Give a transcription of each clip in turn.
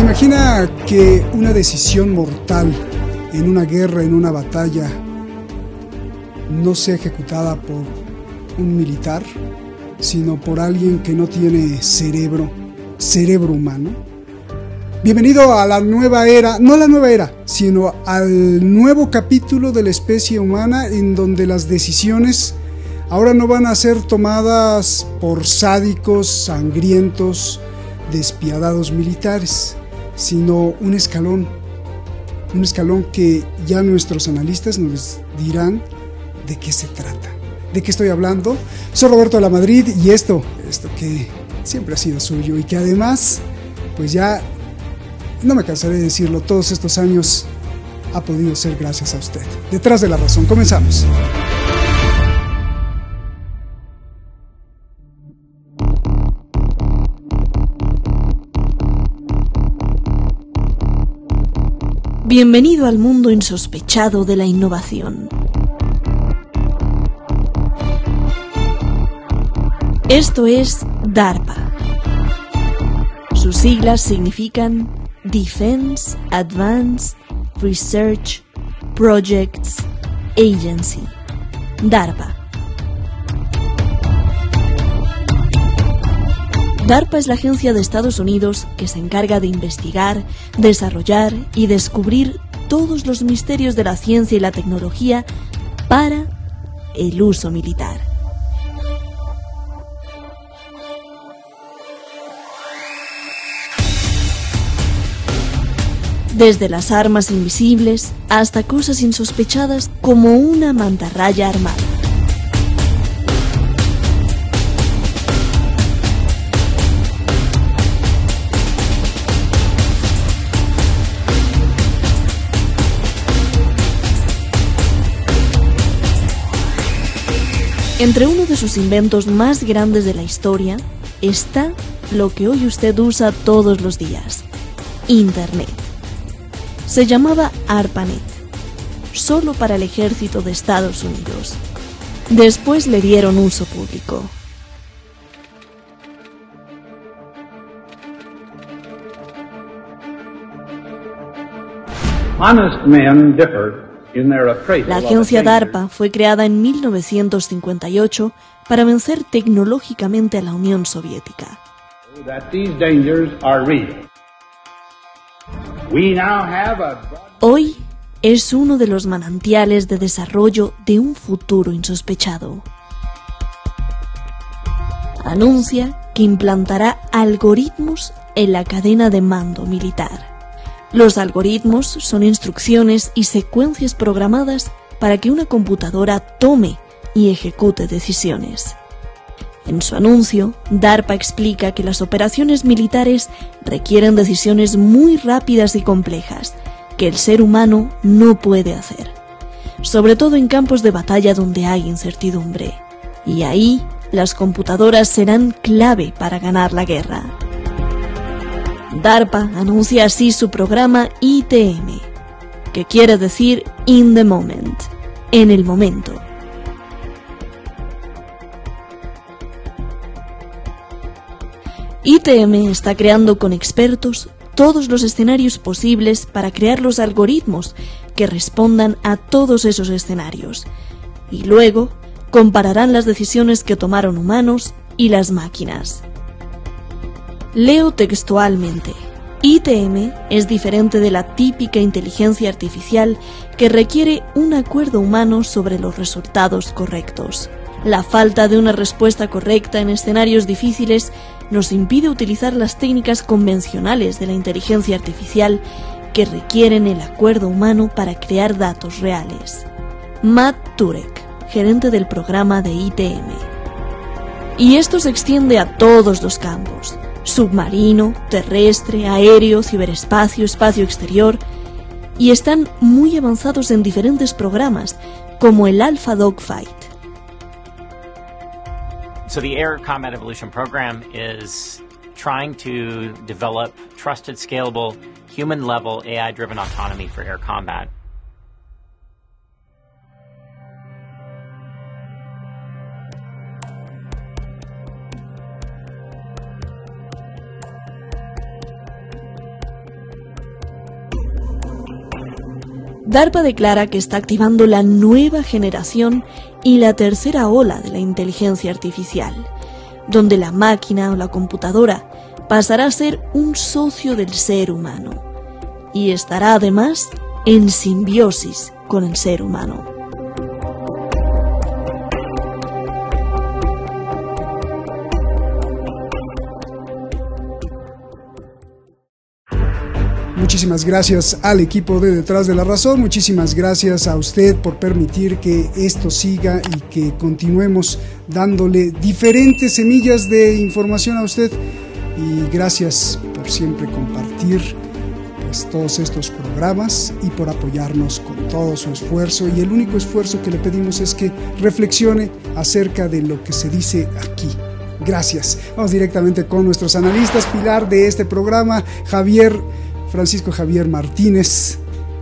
¿Se imagina que una decisión mortal en una guerra, en una batalla, no sea ejecutada por un militar, sino por alguien que no tiene cerebro humano? Bienvenido a la nueva era, no a la nueva era, sino al nuevo capítulo de la especie humana, en donde las decisiones ahora no van a ser tomadas por sádicos, sangrientos, despiadados militares, sino un escalón que ya nuestros analistas nos dirán de qué se trata, de qué estoy hablando. Soy Roberto de la Madrid y esto que siempre ha sido suyo y que además, pues ya no me cansaré de decirlo, todos estos años ha podido ser gracias a usted. Detrás de la razón, comenzamos. Bienvenido al mundo insospechado de la innovación. Esto es DARPA. Sus siglas significan Defense Advanced Research Projects Agency. DARPA. DARPA es la agencia de Estados Unidos que se encarga de investigar, desarrollar y descubrir todos los misterios de la ciencia y la tecnología para el uso militar. Desde las armas invisibles hasta cosas insospechadas como una mantarraya armada. Entre uno de sus inventos más grandes de la historia está lo que hoy usted usa todos los días: Internet. Se llamaba ARPANET, solo para el ejército de Estados Unidos. Después le dieron uso público. Honest men differ. La agencia DARPA fue creada en 1958 para vencer tecnológicamente a la Unión Soviética. Hoy es uno de los manantiales de desarrollo de un futuro insospechado. Anuncia que implantará algoritmos en la cadena de mando militar. Los algoritmos son instrucciones y secuencias programadas para que una computadora tome y ejecute decisiones. En su anuncio, DARPA explica que las operaciones militares requieren decisiones muy rápidas y complejas, que el ser humano no puede hacer, sobre todo en campos de batalla donde hay incertidumbre. Y ahí, las computadoras serán clave para ganar la guerra. DARPA anuncia así su programa ITM, que quiere decir In the Moment, en el momento. ITM está creando con expertos todos los escenarios posibles para crear los algoritmos que respondan a todos esos escenarios, y luego compararán las decisiones que tomaron humanos y las máquinas. Leo textualmente: ITM es diferente de la típica inteligencia artificial que requiere un acuerdo humano sobre los resultados correctos. La falta de una respuesta correcta en escenarios difíciles nos impide utilizar las técnicas convencionales de la inteligencia artificial que requieren el acuerdo humano para crear datos reales. Matt Turek, gerente del programa de ITM. Y esto se extiende a todos los campos: submarino, terrestre, aéreo, ciberespacio, espacio exterior, y están muy avanzados en diferentes programas, como el Alpha Dogfight. So the Air Combat Evolution Program is trying to develop trusted, scalable, human-level AI-driven autonomy for air combat. DARPA declara que está activando la nueva generación y la tercera ola de la inteligencia artificial, donde la máquina o la computadora pasará a ser un socio del ser humano y estará además en simbiosis con el ser humano. Muchísimas gracias al equipo de Detrás de la Razón, muchísimas gracias a usted por permitir que esto siga y que continuemos dándole diferentes semillas de información a usted, y gracias por siempre compartir pues todos estos programas y por apoyarnos con todo su esfuerzo, y el único esfuerzo que le pedimos es que reflexione acerca de lo que se dice aquí. Gracias. Vamos directamente con nuestros analistas, pilar de este programa, Francisco Javier Martínez,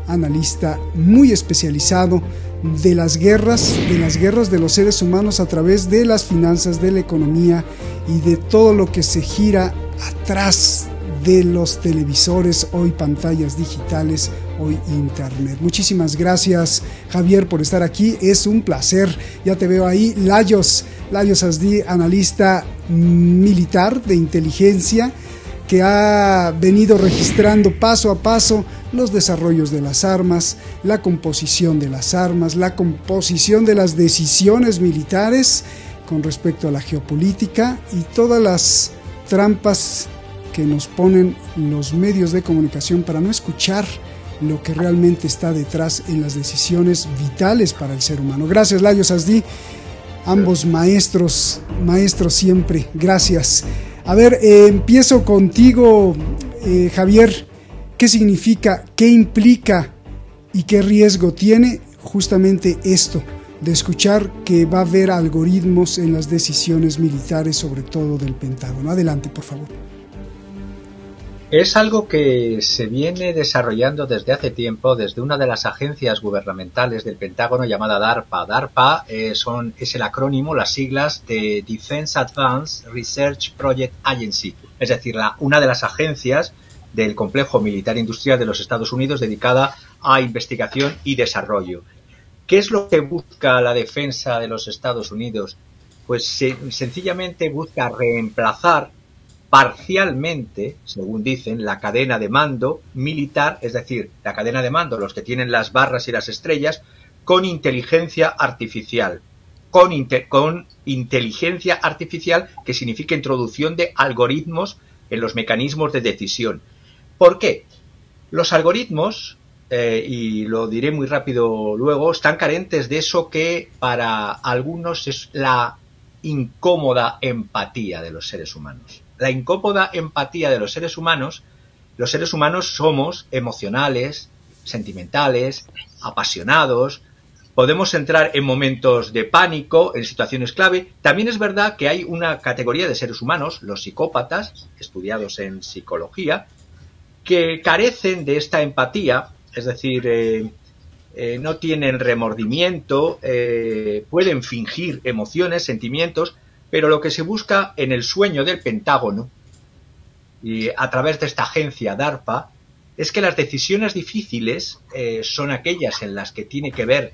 analista muy especializado de las guerras de los seres humanos a través de las finanzas, de la economía y de todo lo que se gira atrás de los televisores, hoy pantallas digitales, hoy internet. Muchísimas gracias, Javier, por estar aquí, es un placer. Ya te veo ahí. Lajos Asdí, analista militar de inteligencia, que ha venido registrando paso a paso los desarrollos de las armas, la composición de las armas, la composición de las decisiones militares con respecto a la geopolítica y todas las trampas que nos ponen los medios de comunicación para no escuchar lo que realmente está detrás en las decisiones vitales para el ser humano. Gracias, Lajos Asdí, ambos maestros siempre, gracias. A ver, empiezo contigo, Javier. ¿Qué significa, qué implica y qué riesgo tiene justamente esto de escuchar que va a haber algoritmos en las decisiones militares, sobre todo del Pentágono? Adelante, por favor. Es algo que se viene desarrollando desde hace tiempo, desde una de las agencias gubernamentales del Pentágono llamada DARPA. DARPA es el acrónimo, las siglas de Defense Advanced Research Project Agency, es decir, una de las agencias del complejo militar industrial de los Estados Unidos dedicada a investigación y desarrollo. ¿Qué es lo que busca la defensa de los Estados Unidos? Pues sencillamente busca reemplazar parcialmente, según dicen, la cadena de mando militar, es decir, la cadena de mando, los que tienen las barras y las estrellas, con inteligencia artificial. Con inteligencia artificial, que significa introducción de algoritmos en los mecanismos de decisión. ¿Por qué? Los algoritmos, y lo diré muy rápido luego, están carentes de eso que para algunos es la incómoda empatía de los seres humanos. La incómoda empatía de los seres humanos somos emocionales, sentimentales, apasionados, podemos entrar en momentos de pánico, en situaciones clave. También es verdad que hay una categoría de seres humanos, los psicópatas, estudiados en psicología, que carecen de esta empatía, es decir, no tienen remordimiento, pueden fingir emociones, sentimientos, pero lo que se busca en el sueño del Pentágono y a través de esta agencia DARPA es que las decisiones difíciles son aquellas en las que tiene que ver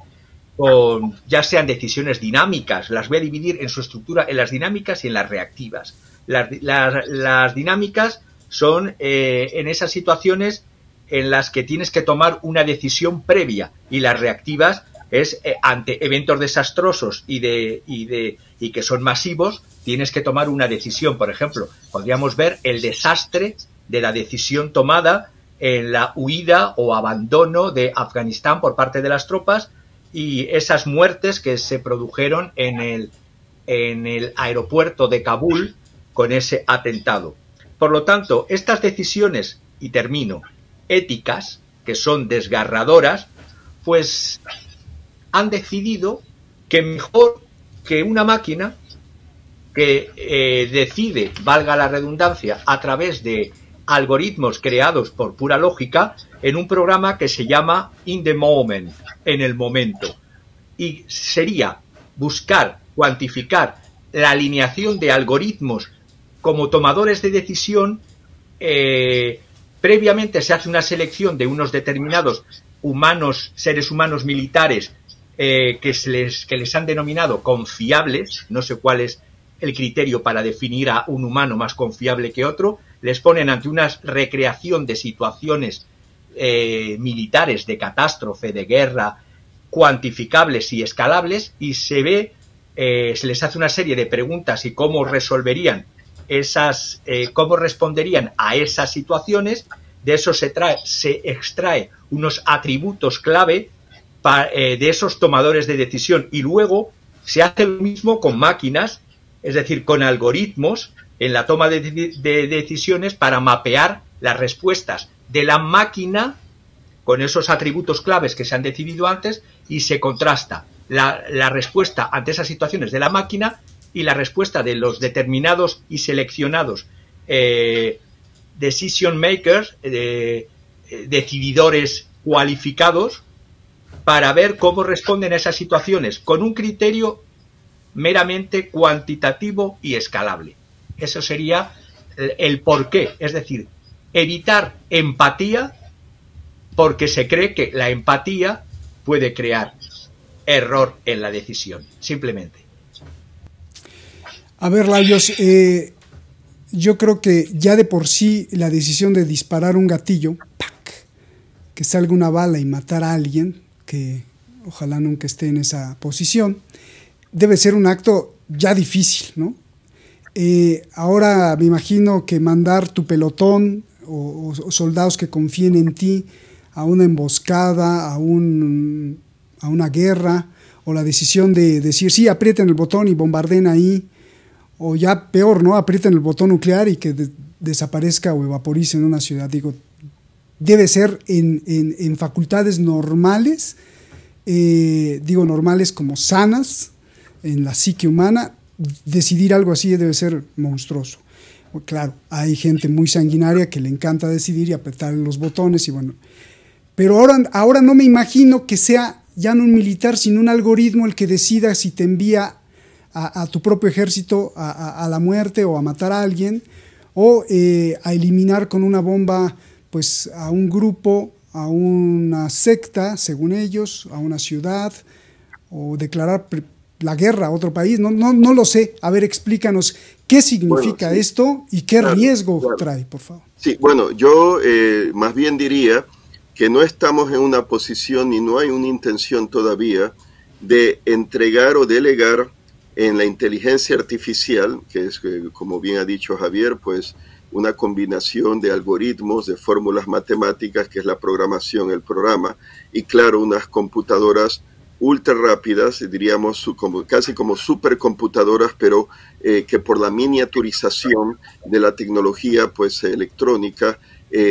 con, ya sean decisiones dinámicas, las voy a dividir en su estructura en las dinámicas y en las reactivas. Las dinámicas son en esas situaciones en las que tienes que tomar una decisión previa, y las reactivas es ante eventos desastrosos y que son masivos, tienes que tomar una decisión. Por ejemplo, podríamos ver el desastre de la decisión tomada en la huida o abandono de Afganistán por parte de las tropas y esas muertes que se produjeron en el aeropuerto de Kabul con ese atentado. Por lo tanto, estas decisiones, y termino, éticas, que son desgarradoras, pues han decidido que mejor que una máquina que decide, valga la redundancia, a través de algoritmos creados por pura lógica, en un programa que se llama In the Moment, en el momento. Y sería buscar, cuantificar la alineación de algoritmos como tomadores de decisión. Previamente se hace una selección de unos determinados seres humanos militares que les han denominado confiables, no sé cuál es el criterio para definir a un humano más confiable que otro, les ponen ante una recreación de situaciones militares, de catástrofe, de guerra, cuantificables y escalables, y se les hace una serie de preguntas y cómo resolverían cómo responderían a esas situaciones. De eso se extrae unos atributos clave de esos tomadores de decisión, y luego se hace lo mismo con máquinas, es decir, con algoritmos en la toma de decisiones para mapear las respuestas de la máquina con esos atributos claves que se han decidido antes, y se contrasta la respuesta ante esas situaciones de la máquina y la respuesta de los determinados y seleccionados decision makers, decididores cualificados, para ver cómo responden a esas situaciones con un criterio meramente cuantitativo y escalable. Eso sería el porqué, es decir, evitar empatía, porque se cree que la empatía puede crear error en la decisión, simplemente. A ver, Laios, yo creo que ya de por sí la decisión de disparar un gatillo, ¡pac!, que salga una bala y matar a alguien, que ojalá nunca esté en esa posición, debe ser un acto ya difícil, ¿no? Ahora me imagino que mandar tu pelotón o soldados que confíen en ti a una emboscada, a una guerra, o la decisión de decir, sí, aprieten el botón y bombarden ahí, o ya peor, ¿no?, aprieten el botón nuclear y que desaparezca o evaporicen una ciudad. Digo, debe ser en facultades normales, normales como sanas, en la psique humana, decidir algo así debe ser monstruoso. Claro, hay gente muy sanguinaria que le encanta decidir y apretar los botones, y bueno, pero ahora no me imagino que sea ya no un militar, sino un algoritmo el que decida si te envía a tu propio ejército a la muerte, o a matar a alguien, o a eliminar con una bomba pues a un grupo, a una secta, según ellos, a una ciudad, o declarar la guerra a otro país. No lo sé. A ver, explícanos qué significa esto y qué riesgo trae, por favor. Sí, bueno, yo más bien diría que no estamos en una posición y no hay una intención todavía de entregar o delegar en la inteligencia artificial, que es, como bien ha dicho Javier, pues una combinación de algoritmos, de fórmulas matemáticas, que es la programación, el programa, y claro, unas computadoras ultra rápidas, diríamos casi como supercomputadoras, pero que por la miniaturización de la tecnología pues electrónica,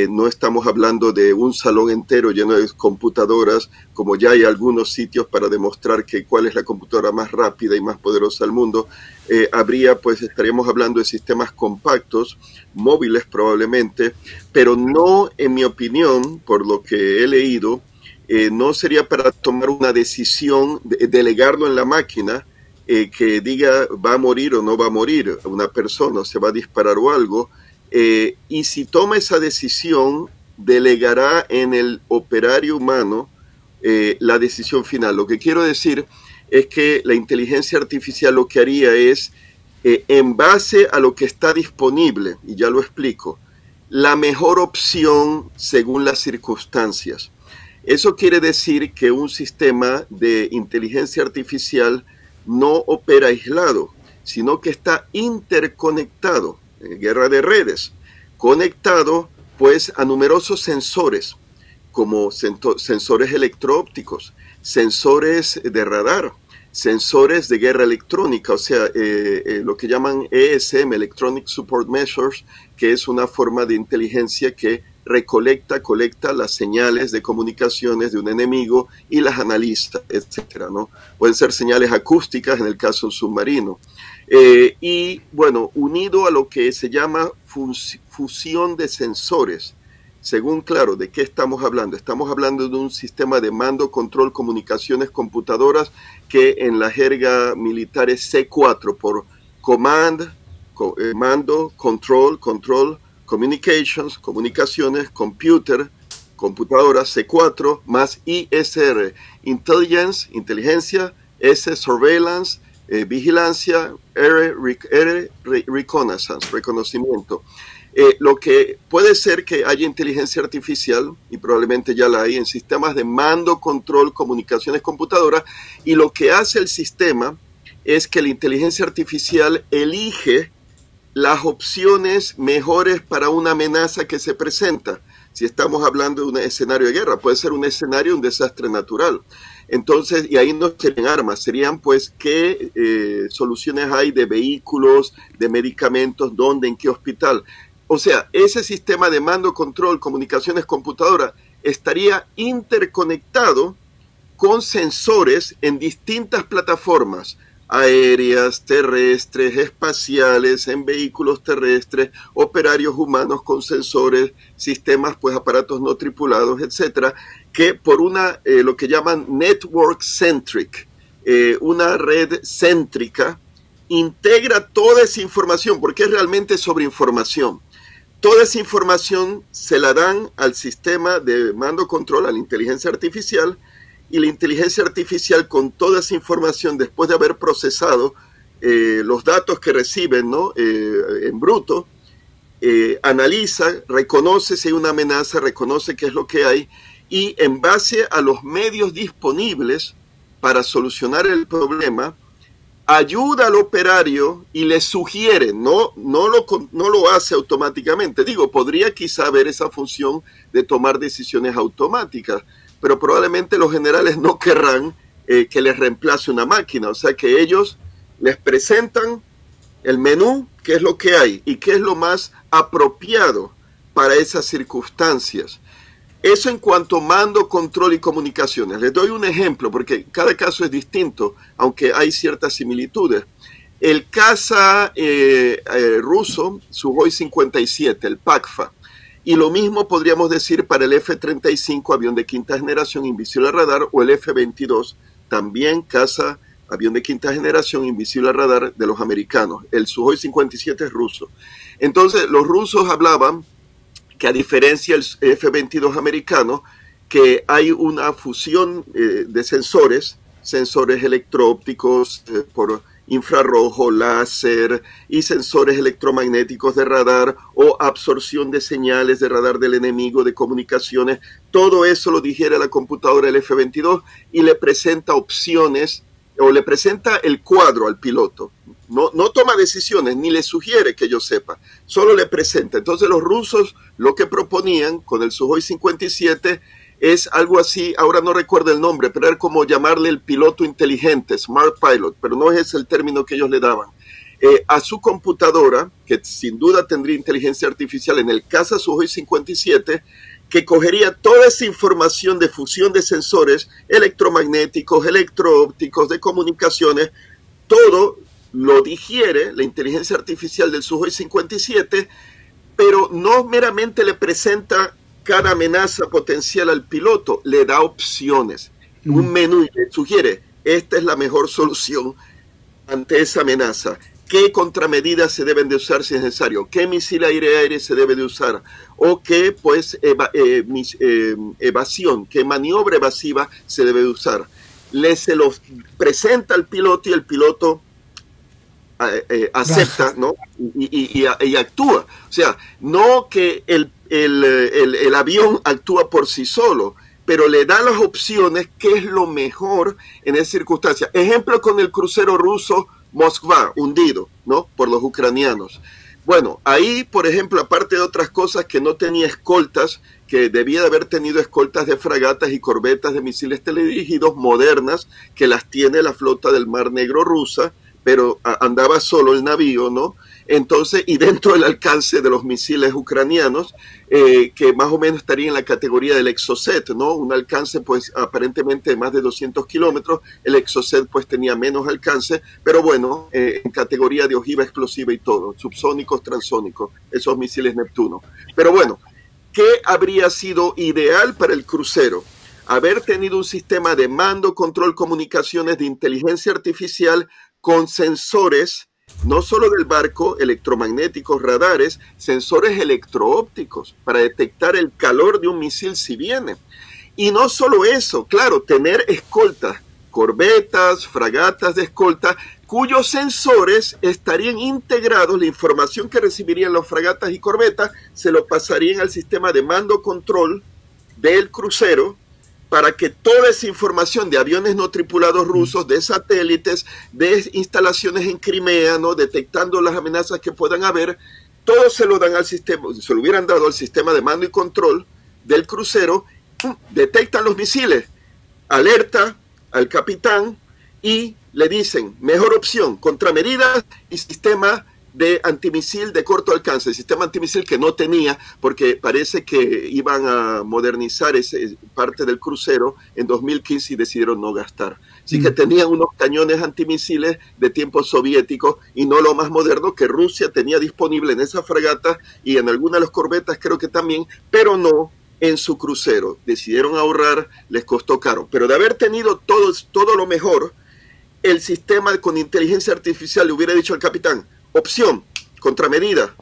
no estamos hablando de un salón entero lleno de computadoras, como ya hay algunos sitios para demostrar cuál es la computadora más rápida y más poderosa del mundo. Estaríamos hablando de sistemas compactos, móviles probablemente, pero no, en mi opinión, por lo que he leído, no sería para tomar una decisión, delegarlo en la máquina, que diga va a morir o no va a morir una persona, o se va a disparar o algo. Y si toma esa decisión, delegará en el operario humano la decisión final. Lo que quiero decir es que la inteligencia artificial lo que haría es, en base a lo que está disponible, y ya lo explico, la mejor opción según las circunstancias. Eso quiere decir que un sistema de inteligencia artificial no opera aislado, sino que está interconectado. Guerra de redes, conectado pues a numerosos sensores, como sensores electro-ópticos, sensores de radar, sensores de guerra electrónica, o sea, lo que llaman ESM, Electronic Support Measures, que es una forma de inteligencia que colecta las señales de comunicaciones de un enemigo y las analiza, etcétera, ¿no? Pueden ser señales acústicas en el caso de un submarino. Y bueno, unido a lo que se llama fusión de sensores. Según, claro, ¿de qué estamos hablando? Estamos hablando de un sistema de mando, control, comunicaciones, computadoras, que en la jerga militar es C4, por mando, control, comunicaciones, computer, computadora, C4, más ISR, Intelligence, inteligencia, S, Surveillance, vigilancia, R, Reconnaissance, reconocimiento. Lo que puede ser que haya inteligencia artificial, y probablemente ya la hay, en sistemas de mando, control, comunicaciones, computadoras, y lo que hace el sistema es que la inteligencia artificial elige las opciones mejores para una amenaza que se presenta. Si estamos hablando de un escenario de guerra, puede ser un escenario de un desastre natural. Entonces, y ahí no serían armas, serían pues qué soluciones hay de vehículos, de medicamentos, dónde, en qué hospital. O sea, ese sistema de mando, control, comunicaciones, computadora estaría interconectado con sensores en distintas plataformas, aéreas, terrestres, espaciales, en vehículos terrestres, operarios humanos con sensores, sistemas, pues aparatos no tripulados, etcétera, que por una, lo que llaman network centric, una red céntrica, integra toda esa información, porque es realmente sobre información. Toda esa información se la dan al sistema de mando control, a la inteligencia artificial, y la inteligencia artificial con toda esa información, después de haber procesado los datos que reciben, ¿no? En bruto, analiza, reconoce si hay una amenaza, reconoce qué es lo que hay, y en base a los medios disponibles para solucionar el problema, ayuda al operario y le sugiere, no lo hace automáticamente. Digo, podría quizá haber esa función de tomar decisiones automáticas, pero probablemente los generales no querrán que les reemplace una máquina. O sea que ellos les presentan el menú, qué es lo que hay y qué es lo más apropiado para esas circunstancias. Eso en cuanto a mando, control y comunicaciones. Les doy un ejemplo, porque cada caso es distinto, aunque hay ciertas similitudes. El caza ruso, Sukhoi 57, el PACFA, y lo mismo podríamos decir para el F-35, avión de quinta generación, invisible a radar, o el F-22, también caza, avión de quinta generación, invisible a radar de los americanos. El Sukhoi 57 es ruso. Entonces, los rusos hablaban que a diferencia del F-22 americano, que hay una fusión de sensores electro-ópticos por infrarrojo, láser y sensores electromagnéticos de radar o absorción de señales de radar del enemigo, de comunicaciones. Todo eso lo digiere la computadora del F-22 y le presenta opciones o le presenta el cuadro al piloto. No toma decisiones, ni le sugiere que yo sepa, solo le presenta. Entonces los rusos lo que proponían con el Sukhoi 57 es algo así, ahora no recuerdo el nombre, pero era como llamarle el piloto inteligente, Smart Pilot, pero no es el término que ellos le daban. A su computadora, que sin duda tendría inteligencia artificial, en el caza Sukhoi 57, que cogería toda esa información de fusión de sensores electromagnéticos, electro-ópticos, de comunicaciones, todo lo digiere la inteligencia artificial del Sukhoi 57, pero no meramente le presenta cada amenaza potencial al piloto, le da opciones, un menú y le sugiere, esta es la mejor solución ante esa amenaza. ¿Qué contramedidas se deben de usar si es necesario? ¿Qué misil aire-aire se debe de usar? ¿O qué pues, evasión, qué maniobra evasiva se debe de usar? Se los presenta al piloto y el piloto acepta, ¿no? Y actúa. O sea, no que el avión actúa por sí solo, pero le da las opciones qué es lo mejor en esa circunstancia. Ejemplo con el crucero ruso Moskva, hundido, ¿no? Por los ucranianos. Bueno, ahí, por ejemplo, aparte de otras cosas, que no tenía escoltas, que debía de haber tenido escoltas de fragatas y corbetas de misiles teledirigidos modernas, que las tiene la flota del Mar Negro rusa, pero andaba solo el navío, ¿no? Entonces, y dentro del alcance de los misiles ucranianos, que más o menos estaría en la categoría del Exocet, ¿no? Un alcance, pues, aparentemente de más de 200 kilómetros. El Exocet, pues, tenía menos alcance, pero bueno, en categoría de ojiva explosiva y todo, subsónicos, transónicos, esos misiles Neptuno. Pero bueno, ¿qué habría sido ideal para el crucero? Haber tenido un sistema de mando, control, comunicaciones de inteligencia artificial con sensores no solo del barco, electromagnéticos, radares, sensores electro-ópticos para detectar el calor de un misil si viene. Y no solo eso, claro, tener escoltas, corbetas, fragatas de escolta, cuyos sensores estarían integrados, la información que recibirían las fragatas y corbetas se lo pasarían al sistema de mando-control del crucero, para que toda esa información de aviones no tripulados rusos, de satélites, de instalaciones en Crimea, ¿no?, detectando las amenazas que puedan haber, todo se lo dan al sistema, se lo hubieran dado al sistema de mando y control del crucero, detectan los misiles, alerta al capitán y le dicen, mejor opción, contramedidas y sistema de antimisil de corto alcance, el sistema antimisil que no tenía, porque parece que iban a modernizar parte del crucero en 2015 y decidieron no gastar. Así que tenían unos cañones antimisiles de tiempo soviético y no lo más moderno que Rusia tenía disponible en esa fragata y en algunas de las corbetas creo que también, pero no en su crucero. Decidieron ahorrar, les costó caro. Pero de haber tenido todo lo mejor, el sistema con inteligencia artificial le hubiera dicho al capitán, opción, contramedida,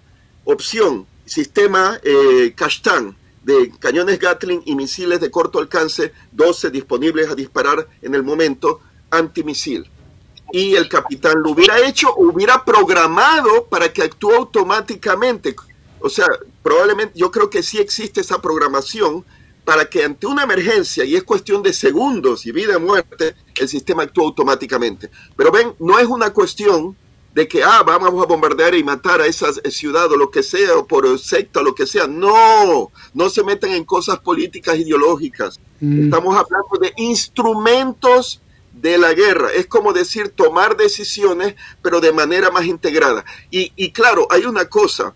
opción, sistema Kashtan de cañones Gatling y misiles de corto alcance, 12 disponibles a disparar en el momento, antimisil. Y el capitán lo hubiera hecho, hubiera programado para que actúe automáticamente. O sea, probablemente yo creo que sí existe esa programación para que ante una emergencia, y es cuestión de segundos y vida o muerte, el sistema actúa automáticamente. Pero ven, no es una cuestión de que vamos a bombardear y matar a esa ciudad o lo que sea, o por secta o lo que sea. No se metan en cosas políticas ideológicas. Estamos hablando de instrumentos de la guerra. Es como decir, tomar decisiones, pero de manera más integrada. Y claro, hay una cosa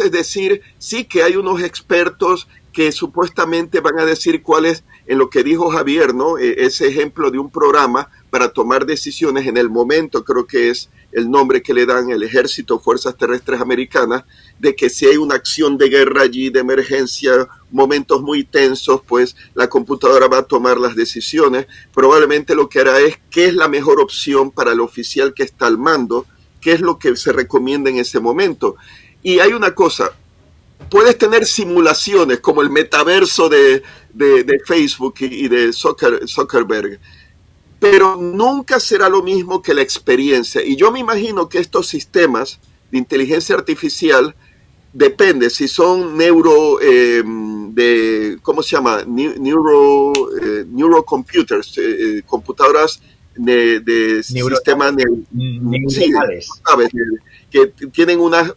es decir, sí que hay unos expertos que supuestamente van a decir cuál es, en lo que dijo Javier, ¿no? Ese ejemplo de un programa para tomar decisiones en el momento, creo que es el nombre que le dan el Ejército, Fuerzas Terrestres Americanas, de que si hay una acción de guerra allí, de emergencia, momentos muy tensos, pues la computadora va a tomar las decisiones. Probablemente lo que hará es qué es la mejor opción para el oficial que está al mando, qué es lo que se recomienda en ese momento. Y hay una cosa, puedes tener simulaciones como el metaverso de Facebook y de Zuckerberg, pero nunca será lo mismo que la experiencia. Y yo me imagino que estos sistemas de inteligencia artificial, depende si son ¿cómo se llama? Neurocomputers, computadoras de sistemas neuronales, ¿sabes? Que tienen unos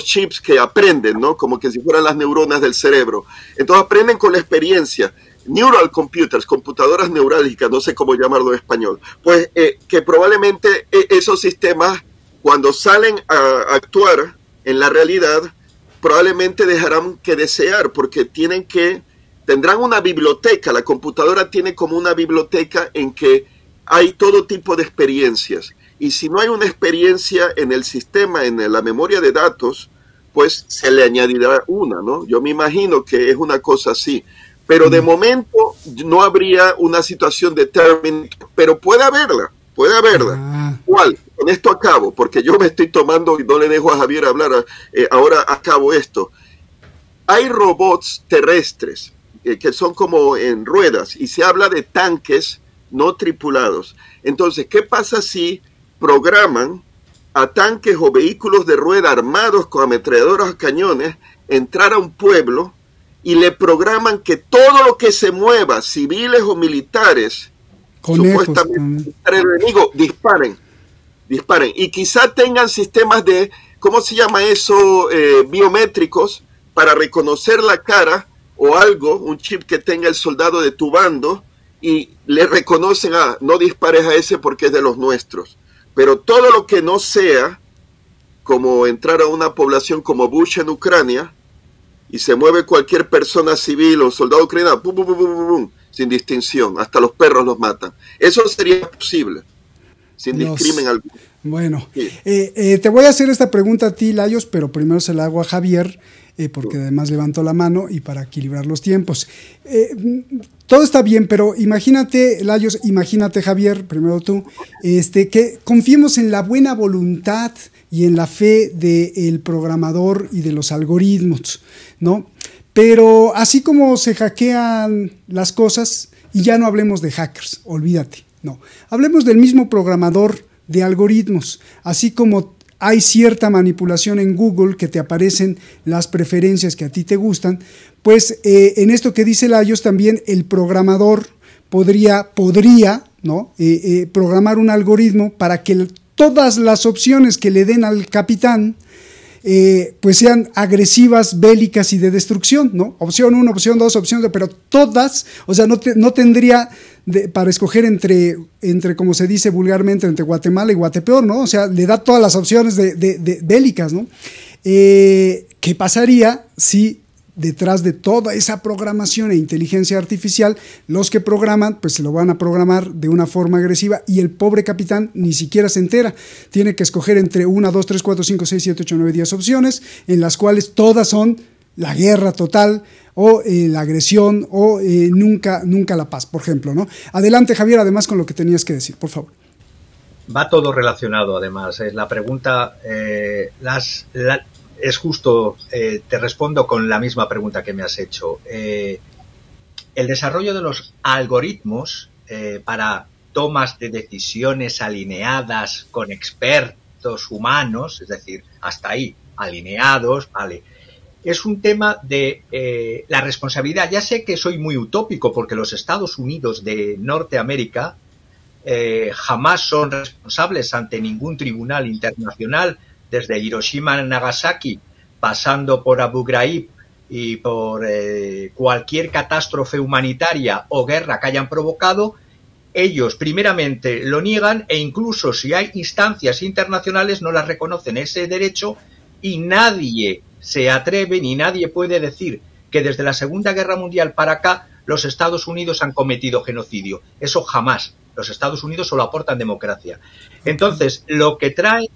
chips que aprenden, ¿no? Como que si fueran las neuronas del cerebro. Entonces aprenden con la experiencia. Neural computers, computadoras neurálgicas, no sé cómo llamarlo en español. Pues que probablemente esos sistemas, cuando salen a actuar en la realidad, probablemente dejarán que desear, porque tendrán una biblioteca. La computadora tiene como una biblioteca en que hay todo tipo de experiencias. Y si no hay una experiencia en el sistema, en la memoria de datos, pues se le añadirá una, ¿no? Yo me imagino que es una cosa así. Pero de momento no habría una situación de Terminator, pero puede haberla. ¿Cuál? Con esto acabo, porque yo me estoy tomando y no le dejo a Javier hablar, ahora acabo esto. Hay robots terrestres que son como en ruedas y se habla de tanques no tripulados. Entonces, ¿qué pasa si programan a tanques o vehículos de rueda armados con ametralladoras a cañones entrar a un pueblo y le programan que todo lo que se mueva, civiles o militares, supuestamente el enemigo, disparen? Y quizá tengan sistemas de, ¿cómo se llama eso? Biométricos para reconocer la cara o algo, un chip que tenga el soldado de tu bando y le reconocen, no dispares a ese porque es de los nuestros. Pero todo lo que no sea como entrar a una población como Bush en Ucrania, y se mueve cualquier persona civil o soldado ucraniano, pum, pum, pum, pum, pum, sin distinción, hasta los perros los matan. Eso sería posible. sin discrimen alguno. Bueno, sí. Te voy a hacer esta pregunta a ti, Laios, pero primero se la hago a Javier, porque además levantó la mano y para equilibrar los tiempos. Todo está bien, pero imagínate, Laios, imagínate, Javier, primero tú, que confiemos en la buena voluntad y en la fe del programador y de los algoritmos, ¿no? Pero así como se hackean las cosas, y ya no hablemos de hackers, olvídate, no. Hablemos del mismo programador de algoritmos, así como hay cierta manipulación en Google que te aparecen las preferencias que a ti te gustan, pues en esto que dice Laios también el programador podría ¿no? Programar un algoritmo para que todas las opciones que le den al capitán pues sean agresivas, bélicas y de destrucción, ¿no? Opción 1, opción 2, opción 2, pero todas, o sea, no tendría para escoger entre, como se dice vulgarmente, entre Guatemala y Guatepeor, ¿no? O sea, le da todas las opciones de bélicas, ¿no? ¿Qué pasaría si detrás de toda esa programación e inteligencia artificial, los que programan, pues se lo van a programar de una forma agresiva y el pobre capitán ni siquiera se entera? Tiene que escoger entre 1, 2, 3, 4, 5, 6, 7, 8, 9, 10 opciones, en las cuales todas son la guerra total o la agresión o nunca la paz, por ejemplo, ¿no? Adelante, Javier, además con lo que tenías que decir, por favor. Va todo relacionado, además. La pregunta, es justo, te respondo con la misma pregunta que me has hecho. El desarrollo de los algoritmos para tomas de decisiones alineadas con expertos humanos, es decir, hasta ahí, alineados, vale, es un tema de la responsabilidad. Ya sé que soy muy utópico porque los Estados Unidos de Norteamérica jamás son responsables ante ningún tribunal internacional, desde Hiroshima y Nagasaki, pasando por Abu Ghraib y por cualquier catástrofe humanitaria o guerra que hayan provocado. Ellos primeramente lo niegan e incluso si hay instancias internacionales no las reconocen ese derecho, y nadie se atreve ni nadie puede decir que desde la Segunda Guerra Mundial para acá los Estados Unidos han cometido genocidio. Eso jamás. Los Estados Unidos solo aportan democracia. Entonces, lo que trae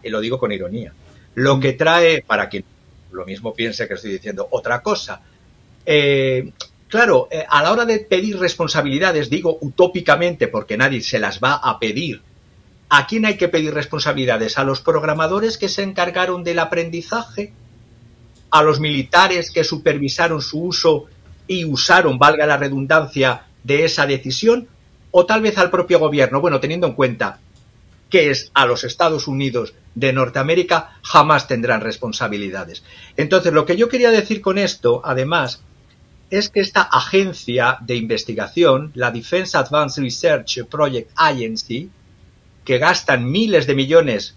y lo digo con ironía, lo que trae, para quien lo mismo piense que estoy diciendo otra cosa, claro, a la hora de pedir responsabilidades, digo utópicamente porque nadie se las va a pedir, ¿a quién hay que pedir responsabilidades? ¿A los programadores que se encargaron del aprendizaje? ¿A los militares que supervisaron su uso y usaron, valga la redundancia, de esa decisión? ¿O tal vez al propio gobierno? Bueno, teniendo en cuenta que es a los Estados Unidos de Norteamérica, jamás tendrán responsabilidades. Entonces, lo que yo quería decir con esto, además, es que esta agencia de investigación, la Defense Advanced Research Project Agency, que gastan miles de millones,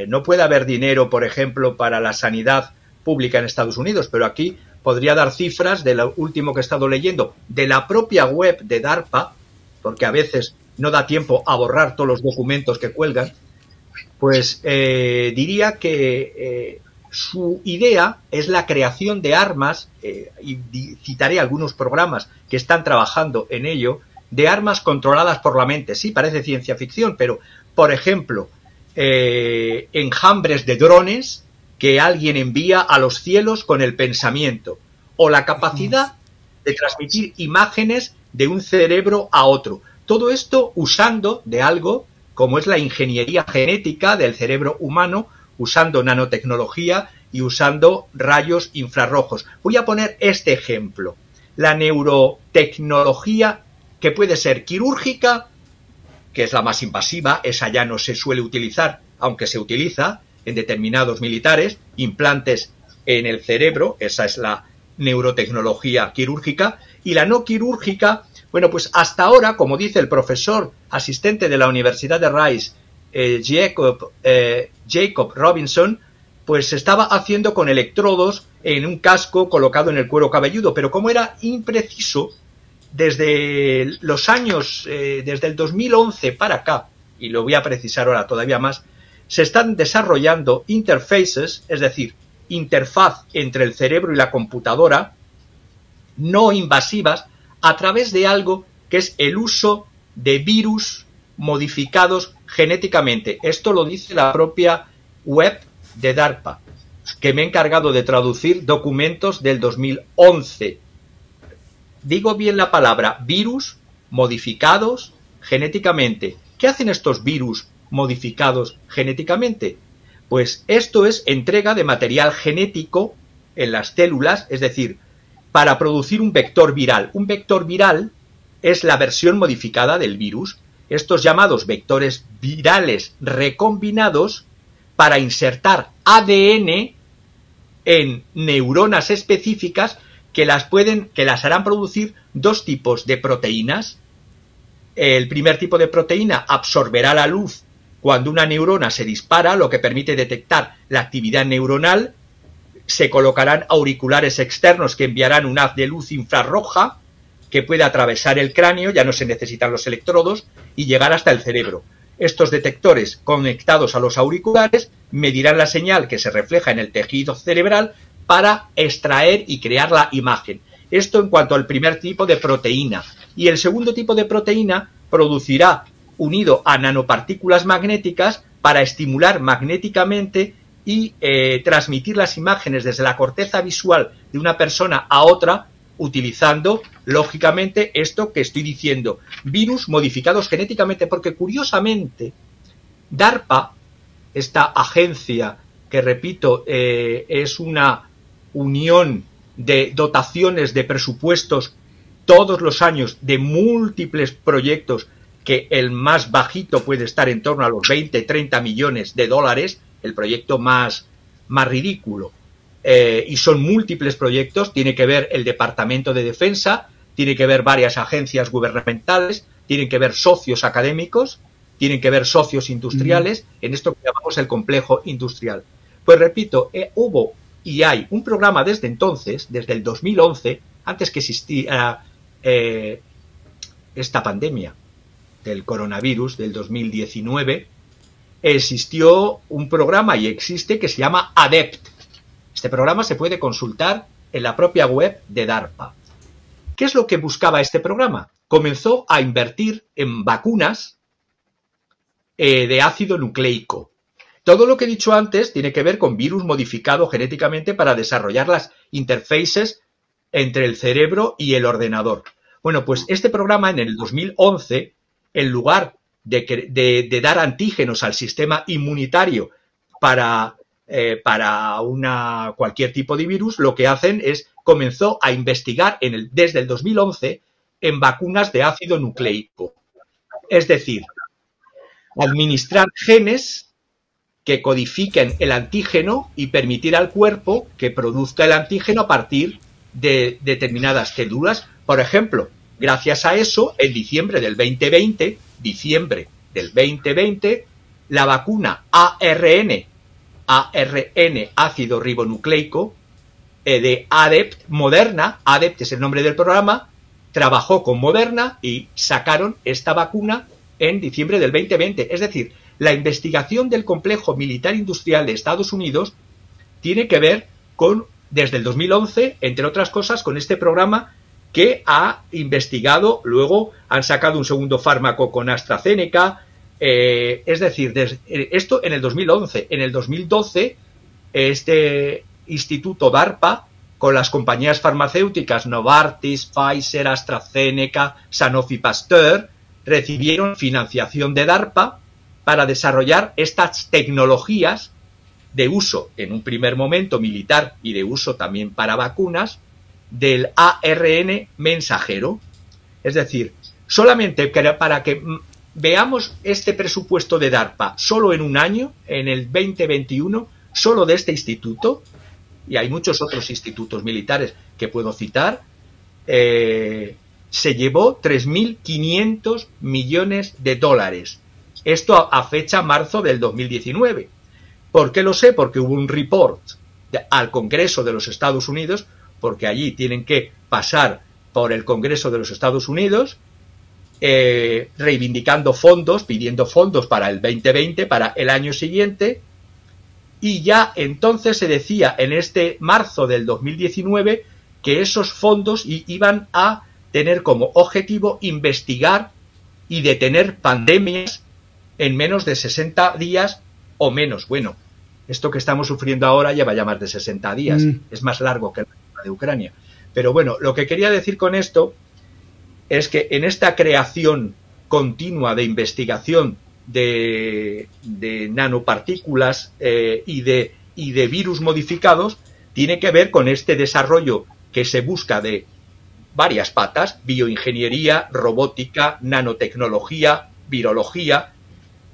no puede haber dinero, por ejemplo, para la sanidad pública en Estados Unidos, pero aquí podría dar cifras de lo último que he estado leyendo, de la propia web de DARPA, porque a veces no da tiempo a borrar todos los documentos que cuelgan, pues diría que su idea es la creación de armas, y citaré algunos programas que están trabajando en ello, de armas controladas por la mente. Sí, parece ciencia ficción, pero, por ejemplo, enjambres de drones que alguien envía a los cielos con el pensamiento, o la capacidad de transmitir imágenes de un cerebro a otro. Todo esto usando de algo como es la ingeniería genética del cerebro humano, usando nanotecnología y usando rayos infrarrojos. Voy a poner este ejemplo. La neurotecnología, que puede ser quirúrgica, que es la más invasiva, esa ya no se suele utilizar, aunque se utiliza en determinados militares, implantes en el cerebro, esa es la neurotecnología quirúrgica, y la no quirúrgica, bueno, pues hasta ahora, como dice el profesor asistente de la Universidad de Rice, Jacob Robinson, pues se estaba haciendo con electrodos en un casco colocado en el cuero cabelludo, pero como era impreciso, desde los años, desde el 2011 para acá, y lo voy a precisar ahora todavía más, se están desarrollando interfaces, es decir, interfaz entre el cerebro y la computadora, no invasivas, a través de algo que es el uso de virus modificados genéticamente. Esto lo dice la propia web de DARPA, que me he encargado de traducir documentos del 2011. Digo bien la palabra, virus modificados genéticamente. ¿Qué hacen estos virus modificados genéticamente? Pues esto es entrega de material genético en las células, es decir, para producir un vector viral. Un vector viral es la versión modificada del virus. Estos llamados vectores virales recombinados para insertar ADN en neuronas específicas que las harán producir dos tipos de proteínas. El primer tipo de proteína absorberá la luz cuando una neurona se dispara, lo que permite detectar la actividad neuronal. Se colocarán auriculares externos que enviarán un haz de luz infrarroja que puede atravesar el cráneo, ya no se necesitan los electrodos, y llegar hasta el cerebro. Estos detectores conectados a los auriculares medirán la señal que se refleja en el tejido cerebral para extraer y crear la imagen. Esto en cuanto al primer tipo de proteína. Y el segundo tipo de proteína producirá, unido a nanopartículas magnéticas, para estimular magnéticamente y transmitir las imágenes desde la corteza visual de una persona a otra, utilizando, lógicamente, esto que estoy diciendo, virus modificados genéticamente, porque curiosamente, DARPA, esta agencia que, repito, es una unión de dotaciones de presupuestos todos los años de múltiples proyectos, que el más bajito puede estar en torno a los 20-30 millones de dólares, el proyecto más ridículo. Y son múltiples proyectos, tiene que ver el Departamento de Defensa, tiene que ver varias agencias gubernamentales, tienen que ver socios académicos, tienen que ver socios industriales, en esto que llamamos el complejo industrial. Pues repito, hubo y hay un programa desde entonces, desde el 2011, antes que existiera esta pandemia del coronavirus del 2019, existió un programa y existe que se llama ADEPT. Este programa se puede consultar en la propia web de DARPA. ¿Qué es lo que buscaba este programa? Comenzó a invertir en vacunas de ácido nucleico. Todo lo que he dicho antes tiene que ver con virus modificado genéticamente para desarrollar las interfaces entre el cerebro y el ordenador. Bueno, pues este programa en el 2011, en lugar de dar antígenos al sistema inmunitario para cualquier tipo de virus, lo que hacen es comenzó a investigar desde el 2011 en vacunas de ácido nucleico. Es decir, administrar genes que codifiquen el antígeno y permitir al cuerpo que produzca el antígeno a partir de determinadas células. Por ejemplo, gracias a eso, en diciembre del 2020, la vacuna ARN ácido ribonucleico de ADEPT, Moderna, ADEPT es el nombre del programa, trabajó con Moderna y sacaron esta vacuna en diciembre del 2020. Es decir, la investigación del complejo militar industrial de Estados Unidos tiene que ver con, desde el 2011, entre otras cosas, con este programa que ha investigado, luego han sacado un segundo fármaco con AstraZeneca. Es decir, esto en el 2011. En el 2012, este instituto DARPA, con las compañías farmacéuticas Novartis, Pfizer, AstraZeneca, Sanofi Pasteur, recibieron financiación de DARPA para desarrollar estas tecnologías de uso, en un primer momento militar y de uso también para vacunas, del ARN mensajero. Es decir, solamente para que veamos este presupuesto de DARPA solo en un año, en el 2021, solo de este instituto, y hay muchos otros institutos militares que puedo citar, se llevó 3.500 millones de dólares. Esto a fecha marzo del 2019. ¿Por qué lo sé? Porque hubo un report al Congreso de los Estados Unidos, porque allí tienen que pasar por el Congreso de los Estados Unidos, reivindicando fondos, pidiendo fondos para el 2020, para el año siguiente, y ya entonces se decía en este marzo del 2019 que esos fondos iban a tener como objetivo investigar y detener pandemias en menos de 60 días o menos. Bueno, esto que estamos sufriendo ahora lleva ya más de 60 días, es más largo que la guerra de Ucrania. Pero bueno, lo que quería decir con esto es que en esta creación continua de investigación de nanopartículas y de virus modificados, tiene que ver con este desarrollo que se busca de varias patas: bioingeniería, robótica, nanotecnología, virología,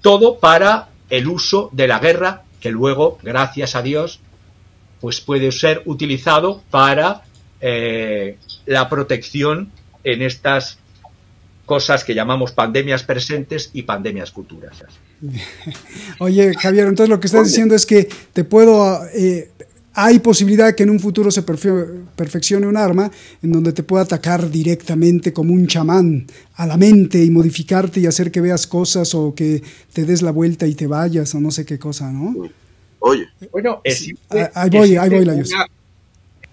todo para el uso de la guerra, que luego, gracias a Dios, pues puede ser utilizado para la protección en estas cosas que llamamos pandemias presentes y pandemias futuras. Oye, Javier, entonces lo que estás diciendo es que hay posibilidad de que en un futuro se perfeccione un arma en donde te pueda atacar directamente como un chamán a la mente y modificarte y hacer que veas cosas o que te des la vuelta y te vayas o no sé qué cosa, ¿no? Oye. Bueno, ahí voy, Laios.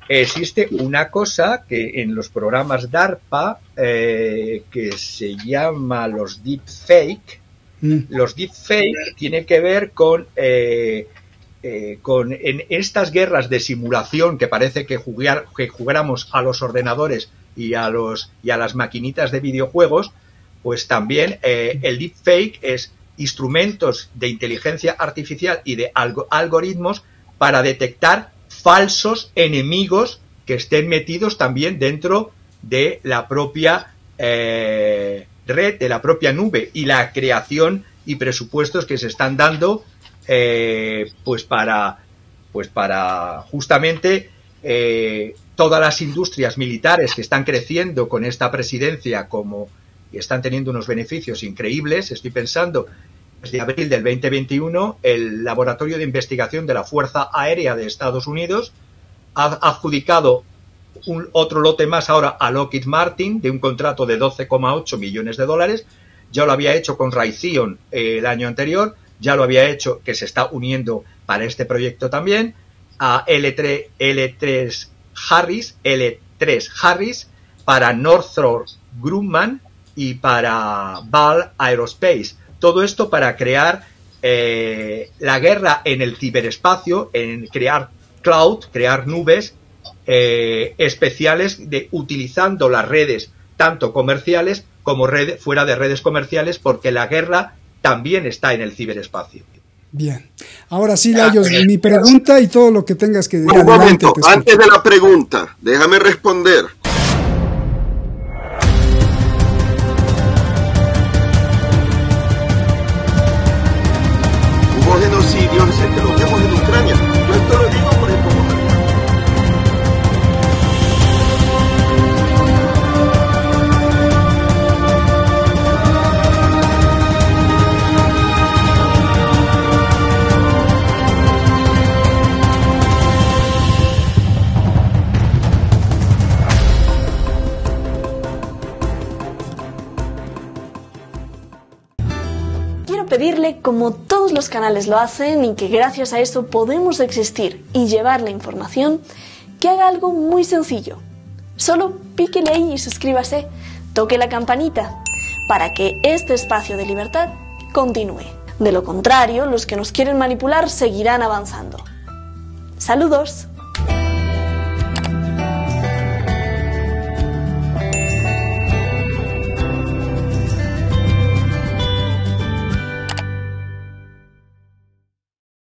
Existe una cosa que en los programas DARPA que se llama los deepfake. Los deepfake tiene que ver con en estas guerras de simulación que parece que jugáramos a los ordenadores y a las maquinitas de videojuegos, pues también el deepfake es instrumentos de inteligencia artificial y de algoritmos para detectar falsos enemigos que estén metidos también dentro de la propia red, de la propia nube, y la creación y presupuestos que se están dando pues para justamente todas las industrias militares que están creciendo con esta presidencia y están teniendo unos beneficios increíbles. Estoy pensando, desde abril del 2021, el Laboratorio de Investigación de la Fuerza Aérea de Estados Unidos ha adjudicado otro lote más ahora a Lockheed Martin de un contrato de $12,8 millones. Ya lo había hecho con Raytheon el año anterior, ya lo había hecho, que se está uniendo para este proyecto también, a L3 Harris para Northrop Grumman y para Ball Aerospace. Todo esto para crear la guerra en el ciberespacio, en crear cloud, crear nubes especiales, utilizando las redes tanto comerciales como fuera de redes comerciales, porque la guerra también está en el ciberespacio. Bien. Ahora sí, Laios, mi pregunta y todo lo que tengas que decir. Un momento, antes de la pregunta, déjame responder. Hubo genocidios, que lo vemos en Ucrania. Yo esto lo digo por ejemplo. Pedirle, como todos los canales lo hacen y que gracias a eso podemos existir y llevar la información, que haga algo muy sencillo. Solo píquele ahí y suscríbase, toque la campanita, para que este espacio de libertad continúe. De lo contrario, los que nos quieren manipular seguirán avanzando. ¡Saludos!